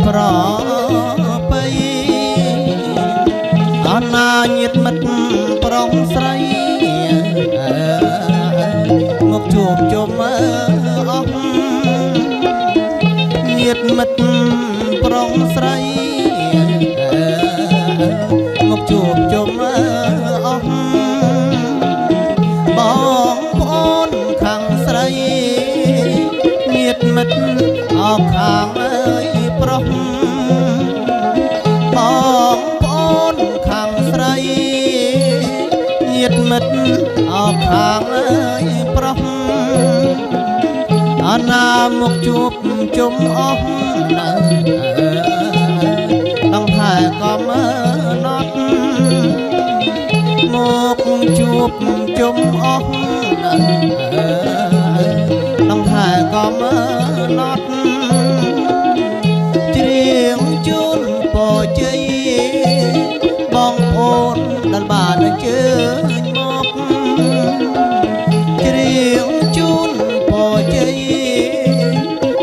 ប្របីអណាញាតមិត្តប្រុសស្រីមកជួបជុំអស់ញាតមិត្តប្រុសស្រីមកជួបជុំអស់បងប្អូនខាងស្រីញាតមិត្តអស់ខាងអើយប្រុសបងប្អូនខាងស្រីញាតមិត្តអស់ខាងអើយប្រុសអណាមកជួបជុំអស់នៅต้องថែកំណត់មកជួបជុំអស់នៅต้องថែកំណត់ច្រៀងជូនពរជ័យបងប្អូនដែលបានអញ្ជើញមកច្រៀងជូនពរជ័យ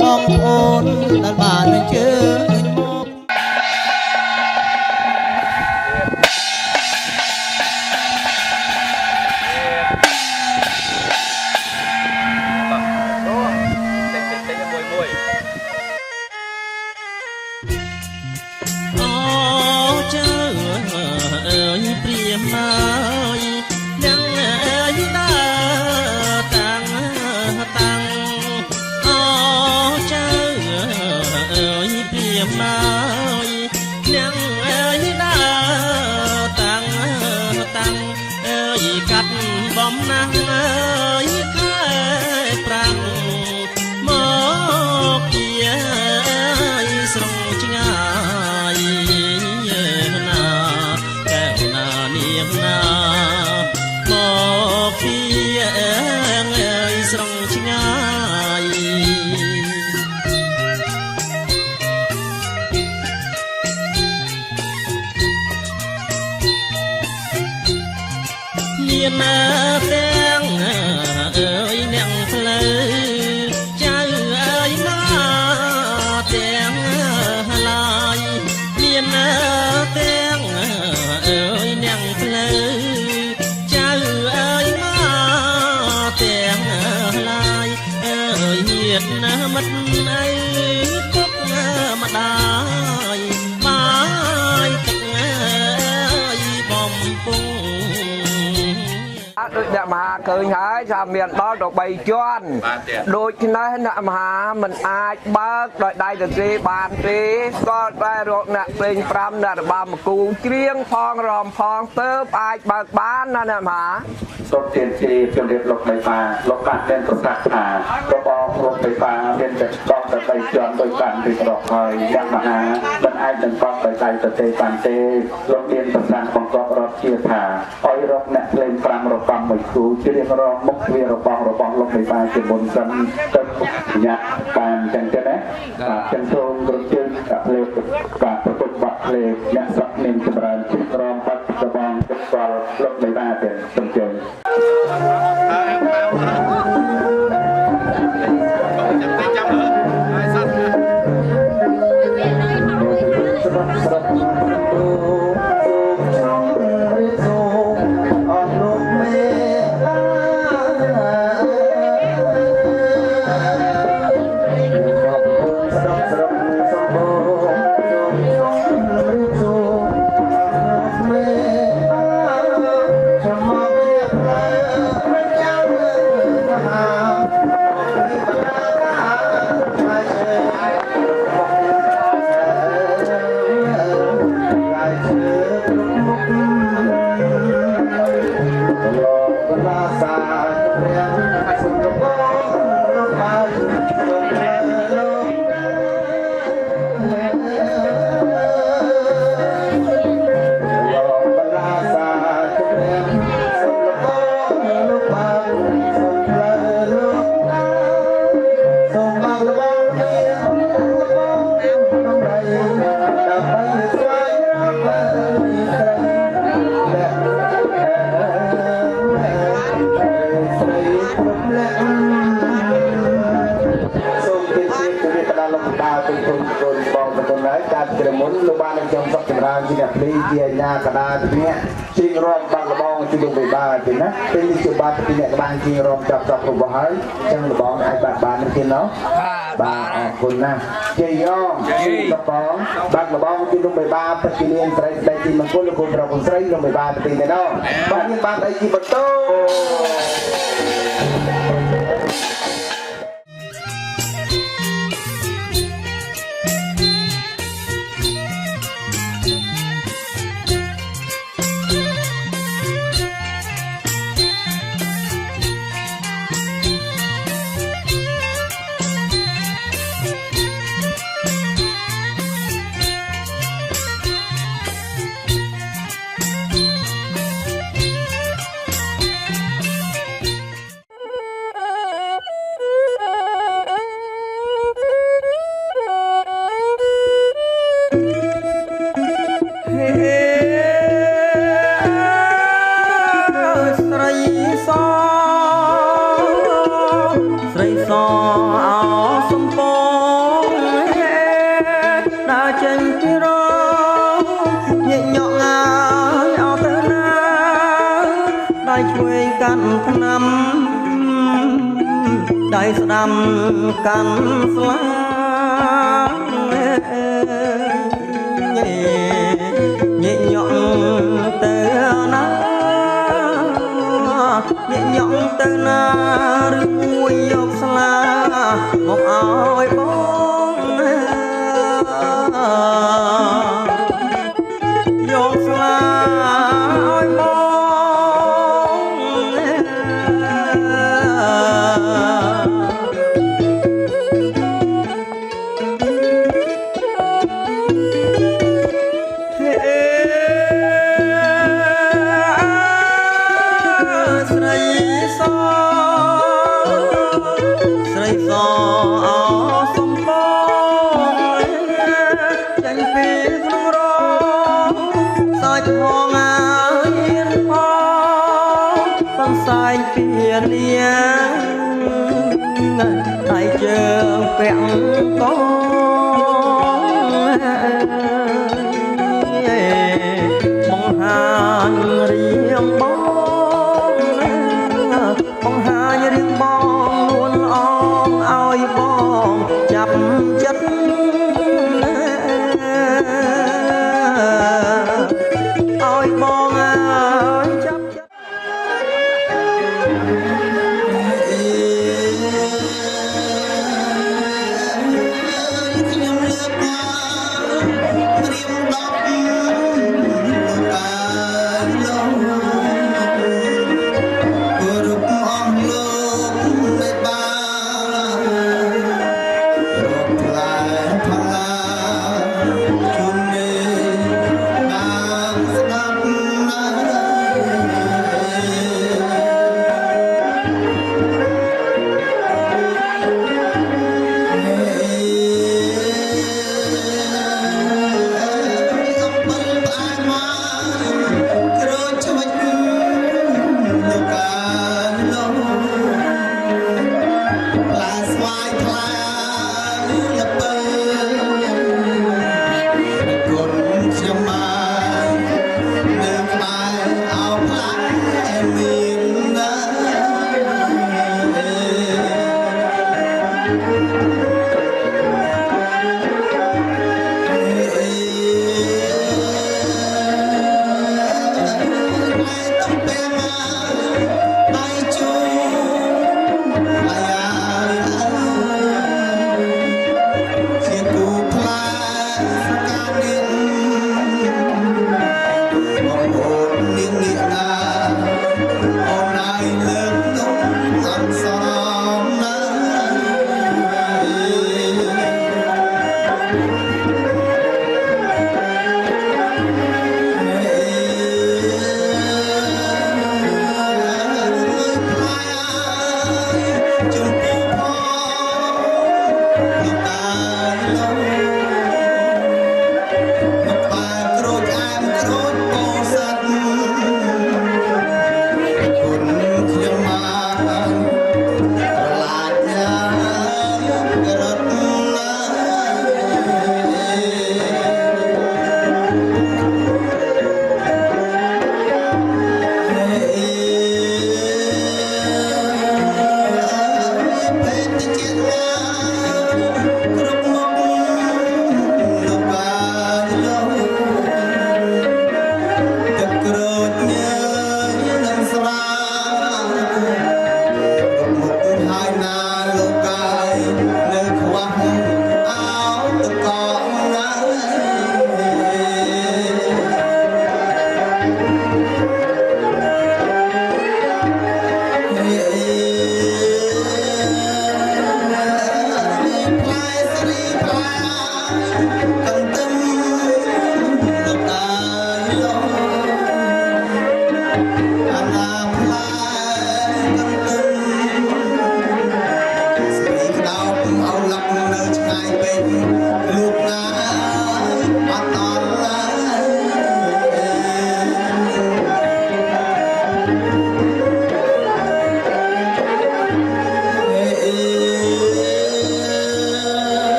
បងប្អូនដែលបានអញ្ជើញមកបំណាស់អើយខែប្រាំងមកជាស្រងឆ្ងាយណាកែវណានាងណាមកពីអើយស្រងឆ្ងាយមានណាទាំងអើយអ្នកផ្លូវចៅអើយណាទាំងឡាយមានណាទាំងអើយអ្នកផ្លូវចៅអើយណាទាំងឡាយអើយញាតណាមិត្តអើយគុកម្ដាយបាយទឹកអើយបំពង់ដូចអ្នកមហាឃើញហើយថាមានដល់ទៅ3ជាន់ដូច្នេះអ្នកមហាមិនអាចបើកដោយដៃទទេបានទេក៏តែរកអ្នកពេញ5អ្នករបាំមកគូច្រៀងផងរំផងទៅអាចបើកបានណាអ្នកមហាសូមទានជ្រាបជម្រាបលោកបៃតាលោកបានមានប្រសាសន៍ថារបស់លោកបៃតាមានតែដល់ទៅ3ជាន់ដោយបានពីប្រកហើយអ្នកមហាមិនអាចនឹងបកដោយដៃទទេបានទេលោកមានប្រសាសន៍បង្កប់រាប់ជាថាឲ្យរកអ្នកលេង5របាំមួយគូជ្រៀងរងមុខវារបស់លោកបៃតាជាមុនសិនទៅញ៉ាក់បានចឹងទេណាបាទចឹងសូមគ្រប់ជើងលេខបាទប្រពុតបាក់លេខអ្នកសក់មានចម្រើនជាក្រមបាត់សបងទឹកស្គាល់លោកបៃតាទេសូមជើង ដល់លោកតាទុំទុំកូនបងកូនហើយការក្រមុនលោកបាននឹងចំសុកចម្រើនជាអ្នកភ្លីជាអាញាកដាពីនេះជាងរំបាក់លបងជាលោកវិបាលទេណាពេលនេះជាបាត់ពីអ្នកក្បាំងជាងរំចាប់របស់ហើយចឹងលបងអាចបាននឹងទៀតណោះបាទអរគុណណាស់ជ័យយ៉ងលបងបាក់លបងជាលោកវិបាលបច្ចុប្បន្នត្រីស្ដីទីមង្គលលោកប្រុសស្រីលោកវិបាលទីទេណោះបាទយើងបានអីជាបន្ត đai đam căn lá nhẹ nhõm từ na nhẹ nhõm từ na vui dọc xa một áo bóng dọc xa áo bóng ai chờ vẹn có mong hàng riêng bóng hai riêng bóng luôn ôm ai bóng chập chất ai bóng ai chập chất Hãy subscribe cho kênh Ghiền Mì Gõ để không bỏ lỡ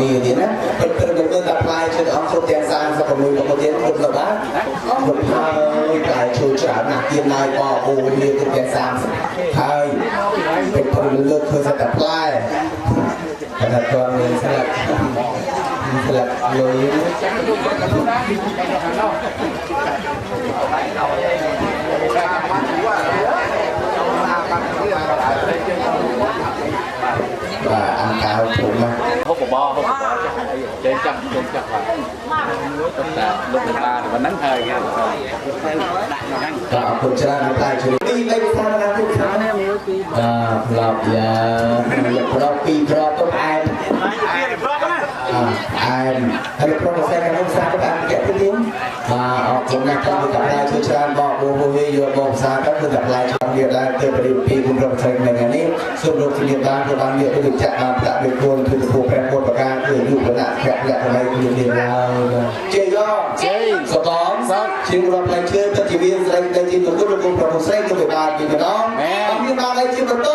มีนี่นะเป็นเรื่องเมื่อตัดปลายเชิญออกครบแจงสร้างสักคนหนึ่งคนเดียวคนละบ้านหมดท้ายปลายชูฉลาดหนักเตียนนายปอโอ้ยครบแจงสร้างท้ายเป็นคนเลือกเคยตัดปลายขนาดตัวเองสลับเลยอันกาวถูกไหมเขาบอกว่าเดินจับว่าแต่ลูกตาวันนั้นเคยไงก็เอาคนชนะมาได้ช่วยตีไปทำงานทุกครั้งหลับยาเราปีกรอบต้องอ่านถ้าเราต้องใช้การรักษาก็อ่านแกะที่นิ้วออกผลงานการกับลายช่วยชนะบอกโอ้โหโยนบอกซาก็คือกับลายช่วยเรียนได้เกิดประเด็นปีคุณเราใช้ในงานนี้ส่วนโรงที่เรียนได้ก็บางเรียนก็จะมาประเป็นคนคือจะผูกแปรโคตรประการคืออยู่ขณะแขกและอะไรคือเรียนยาวเจียย่อสตองชิงรอบลายเชื่อตัดทีวีอะไรในจีนตัวก็ลงกลุ่มประมุขเส้นก็ไปบานกินกันเนาะมีบานอะไรจีนก็โต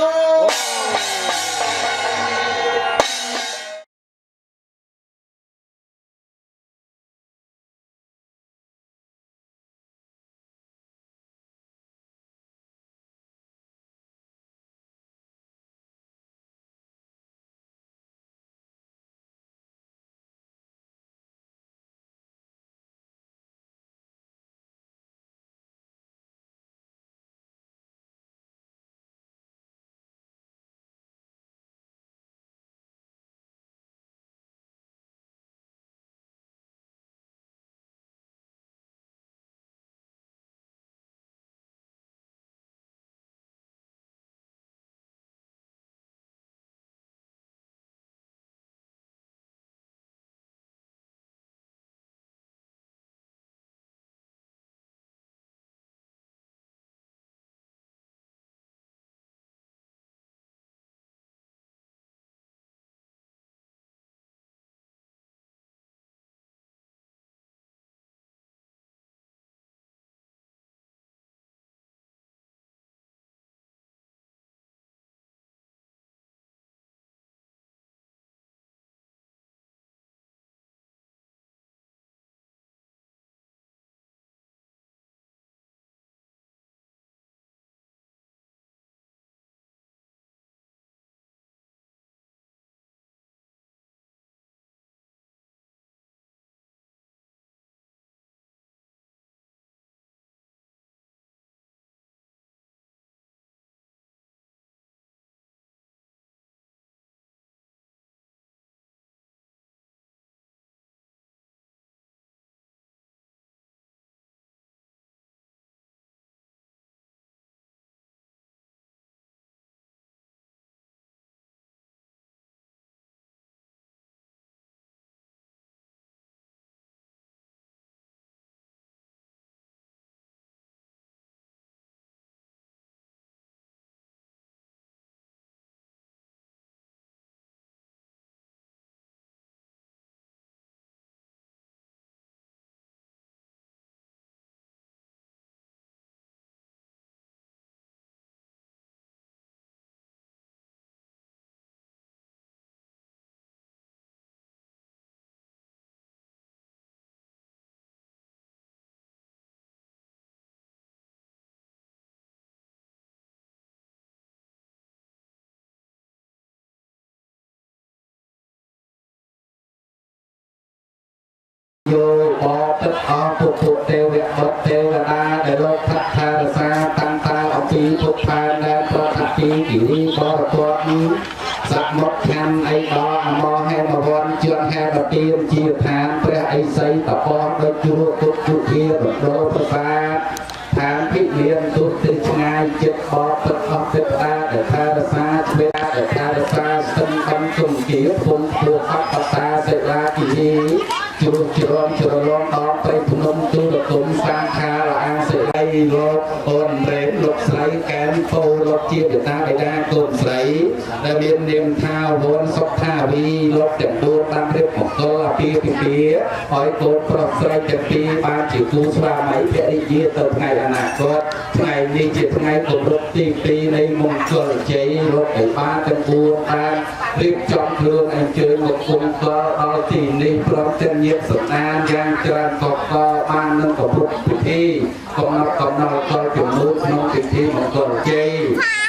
โยบอตึกออกถูกเทวะบดเทวดาเดโลกทัตตาสาตังตาอปีทุกพานแดนตัวทัตติกิริบอตัวนี้สักหมดงานไอ้ดอมอแห่มาวันเชื่อแห่มาเตียมจีฐานเพื่อไอ้ไซตะปอนโดยจุลกุจุเทียบโดประสาฐานพิเรียนตุติชงายเจ็บบอตึกออกตึกตาเดทาสาเวลาเดทาสาสมบันตุ่มเกี่ยวปุ่มตัวขับตาเสลากิริจุลจุลลองออกไปพนมจุลตุ่มสร้างคาลาเสไลโลกอนเรนลกไสแกนโต លោកជាកតាបិតាកូនស្រីដែលមាននាមថាវនសុខថាវីលោកទាំងពួងតាមរៀបមង្គលអាពាហ៍ពិពាហ៍ឲ្យកូនប្រុសស្រីទាំងពីរបានជាគូស្វាមីភរិយាទៅថ្ងៃអនាគតថ្ងៃនេះជាថ្ងៃគម្រប់ទី2នៃមង្គលជ័យលោកឯបានទាំងពួងបានរៀបចំខ្លួនអញ្ជើញមកគុំកលដល់ទីនេះព្រមទាំងញាតិសន្តានយ៉ាងច្រើនកកបាននឹងប្រពៃពិធីកំណត់កលចំនួនក្នុងពិធីមង្គលជ័យ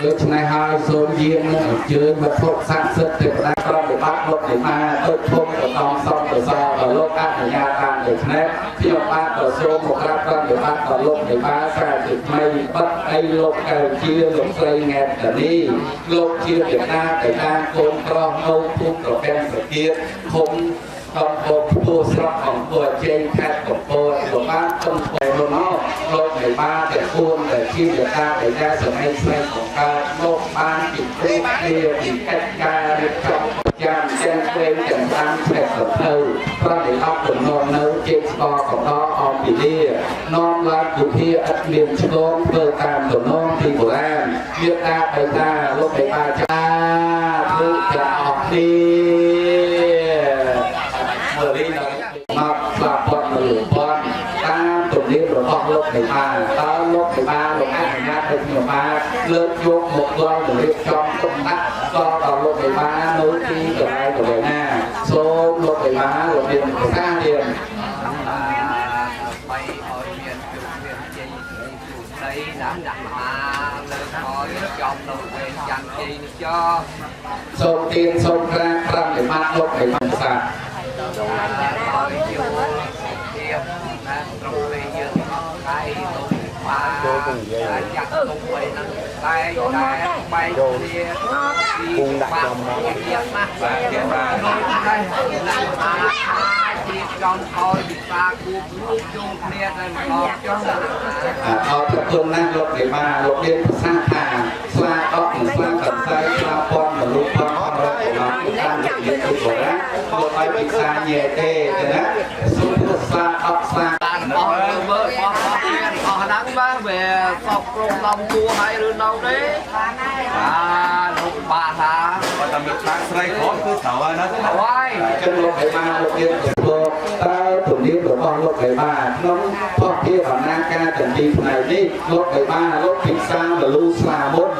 ដូច្នេះហើយសូមយាងនឹងអញ្ជើញវត្ថុស័ក្តិសិទ្ធិទេវតាប្រតិបត្តិលោកឯបានទៅធំទៅតំសំប្រសើរដល់លោកអនុញ្ញាតបានដូច្នេះខ្ញុំបានប្រសូមមកក្រាបប្រតិបត្តិដល់លោកឯបានការជាថ្មីបិទអីលោកកៅជាលោកស្រីងែតតានីលោកជាកតាបិតាកូនប្រុសនៅភូមិត្រពាំងសគៀតឃុំតំបន់ពោធិ៍ស្រុកអង្គរជ័យខេត្តកំពតលោកបានទុំស្គាល់លោកលោកឯបានតែគួនតែជាកតាបិតាសម័យស្រីបង្កើតលោកបានពីព្រឹកគ្នាពីកិច្ចការរៀបចំយ៉ាងទាំងវែងទាំងតាមផ្នែកសភៅប្រតិបត្តិដំណងនៅជេកស្កកដអំពីលានាំឡើងពុធាឥតមានឆ្លងធ្វើតាមដំណងពីបុរាណមេត្តាបិតាលោកឯបានចាទូទាំងអស់គ្នាមើលនេះមកស្លាប់បាត់លើបាត់តាមទំនៀមរបស់លោកឯបានតើលោកឯបានលោកអនុញ្ញាតឲ្យខ្ញុំបានលើកយកមកដល់រៀបចំទុកដាក់ក៏ដល់លោកឯបាននៅទីកន្លែងកន្លែងណាសូមលោកឯបានលោកមានប្រសាសន៍ទៀតបីឲ្យមានជោគមានជ័យស្ដីដាក់ដាក់មហាលើកឲ្យចំនៅពេលចាំជ័យនេះចោសូមទៀនសូមក្រាបប្រតិបត្តិលោកឯបានសាឲ្យយល់ទៀតណាត្រង់ពេលយើងដៃទៅបាទចាក់ទៅវិញហ្នឹងតែបែកគ្នាពុំដាក់ចំមកទៀតណាបាទទៀតបាទជាចំឲ្យវិសាគូរូបជុំគ្នាតែម្ដងចុះអរគុណណាស់លោកឯបានលោកមានប្រសាសន៍ថាស្លាដកនិងស្លាកន្សែងស្លាពំមនុស្សផងអរគុណតាមនិយាយទៅបរិយាលោកឲ្យពិសាញែទេណាសុខស្លាដកស្លាបានអស់មើលអស់ទៀតអស់ហ្នឹងបាទវាសពក្រុមដំទួហើយឬនៅទេបាទលោកបាទថាបើតែមានខ្លាំងស្រីគ្រប់គឺត្រូវហើយណាហើយចឹងលោកឯបានលោកមានព្រោះតើទំនៀមរបស់លោកឯបានក្នុងផុសភាវនាការទាំងពីរផ្នែកនេះលោកឯបានលោកពិសាលលូស្លាមុន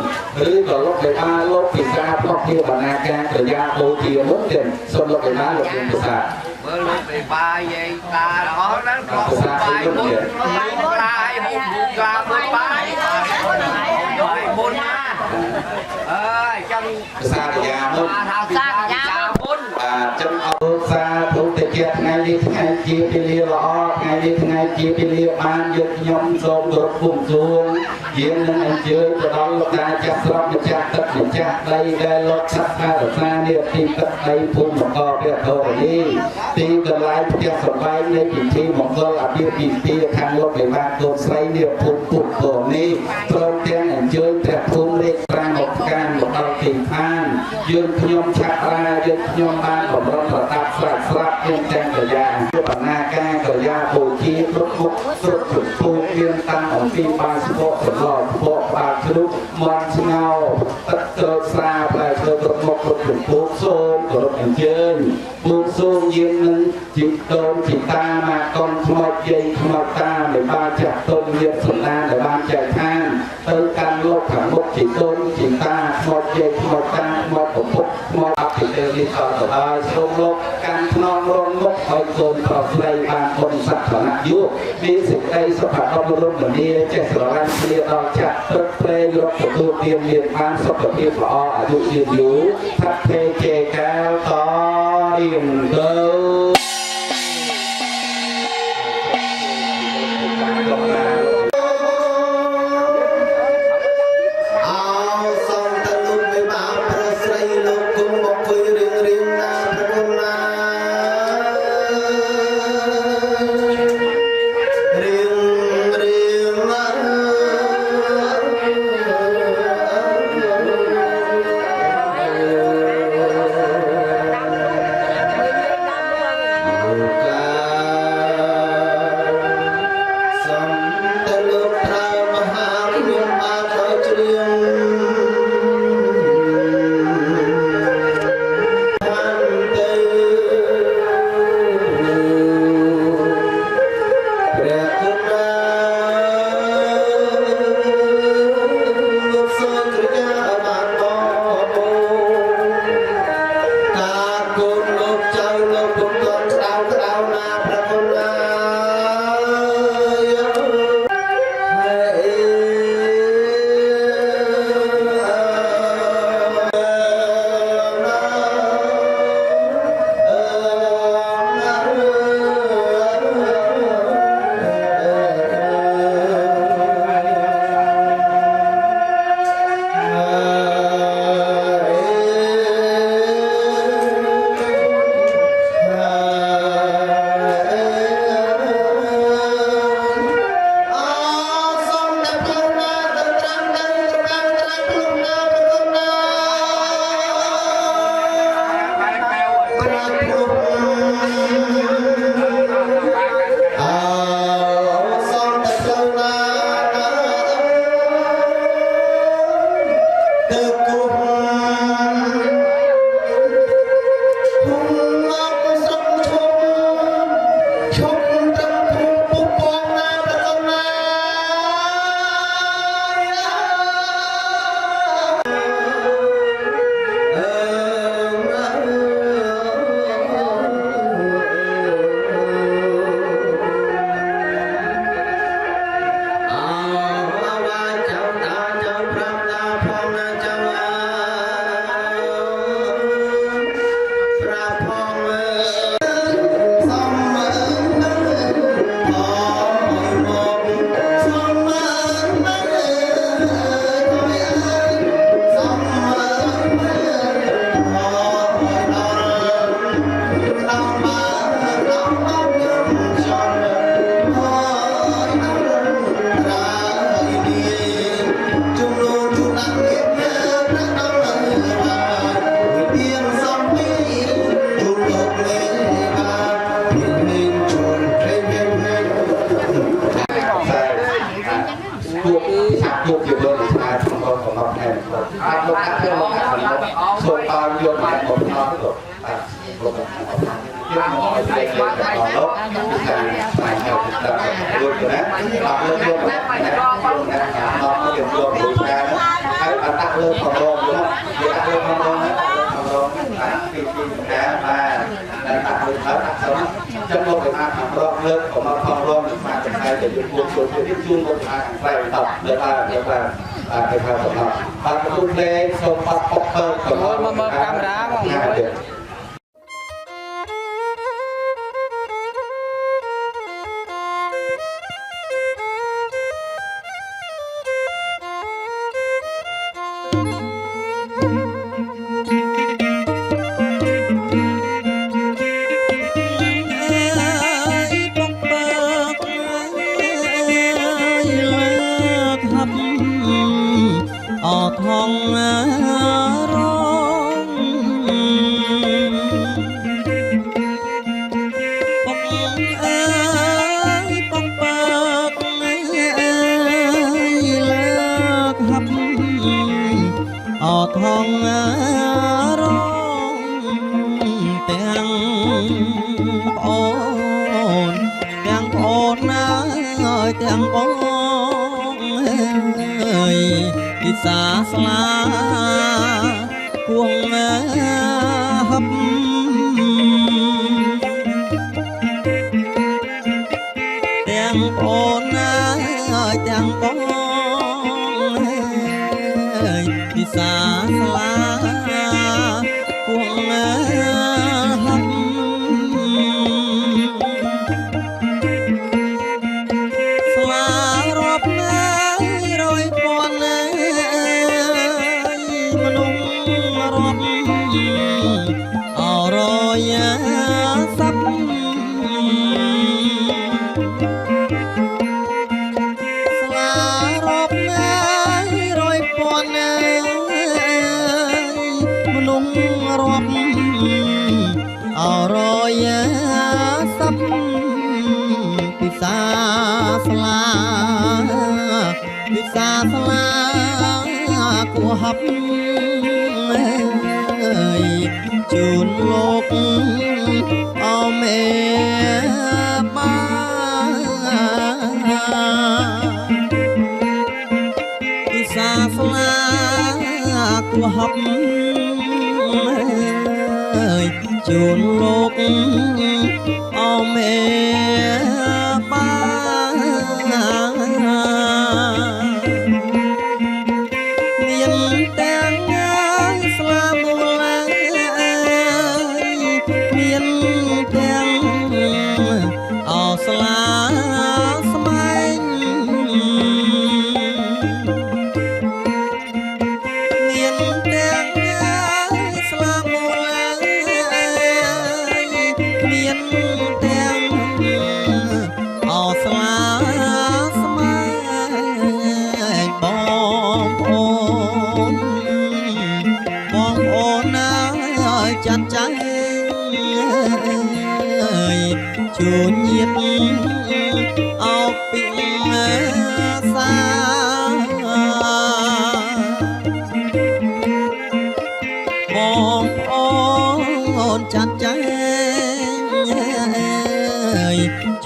ឬក៏លោកឯបានលោកពិសាផុសភាវនាការក្រយាបូជាមុនទៀតសូមលោកឯបានលោកមានប្រសាសន៍មើលលោកឯបាយយាយតាអស់ហ្នឹងក៏បាយមុនឡាយមុនក្លាមុនបាយមុនណាអើយចឹងសាកយាមុនសាកយាមុនបាទចឹងអរសាធុតិជាថ្ងៃនេះថ្ងៃជាពេលល្អថ្ងៃនេះថ្ងៃជាពេលបានយកខ្ញុំសូមគោរពគុំសួងយាងនឹងអញ្ជើញទៅដល់លោកតាចាស់ស្រុកម្ចាស់ទឹកម្ចាស់ដីដែលលោកសាស្ត្រារសានេះទីទឹកដីភូមិមង្គលព្រះធរណីទីកន្លែងផ្ទះសម្បែងនៃពិធីមង្គលអាពាហ៍ពិពាហ៍ខាងលោកឯបានកូនស្រីនេះភូមិពុទ្ធធរណីព្រមទាំងអញ្ជើញព្រះភូមិលេខ5មកកានមកដល់ទីឋានយើងខ្ញុំឆាក់រាយើងខ្ញុំបានបំរុងប្រដាប់ស្រាប់ខ្ញុំទាំងកញ្ញាបណ្ណាការកញ្ញាបូជាគ្រប់មុខគ្រប់ពូមានតាំងអំពីបានស្ពកសម្លស្ពកបានជ្រូកមន់ស្ងោទឹកត្រកស្រាផ្លែឈើគ្រប់មុខគ្រប់ពូសូមគោរពអញ្ជើញពូសូមយាងនឹងជីកតូនជីតាមកកូនខ្មោចយាយខ្មោចតាដែលបានចាក់តូនមានសន្តានដែលបានចែកឋានទៅកាន់លោកខាងមុខជីកតូនជីតាខ្មោចយាយខ្មោចតាខ្មោចប្រពុតខ្មោចអភិទេនេះក៏ទៅសូមលោកកាន់ខ្នងរងមុខឲ្យកូនប្រុសស្រីបានបុណ្យសក្ការៈយុមានសេចក្តីសុខដុមរមនាចេះស្រឡាញ់គ្នាដល់ចាស់ព្រឹកព្រែងរកទទួលទានមានបានសុខភាពល្អអាយុយឺនយូរថាត់ទេជេកាលតរៀងទៅ xa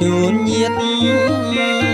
ជួនញាត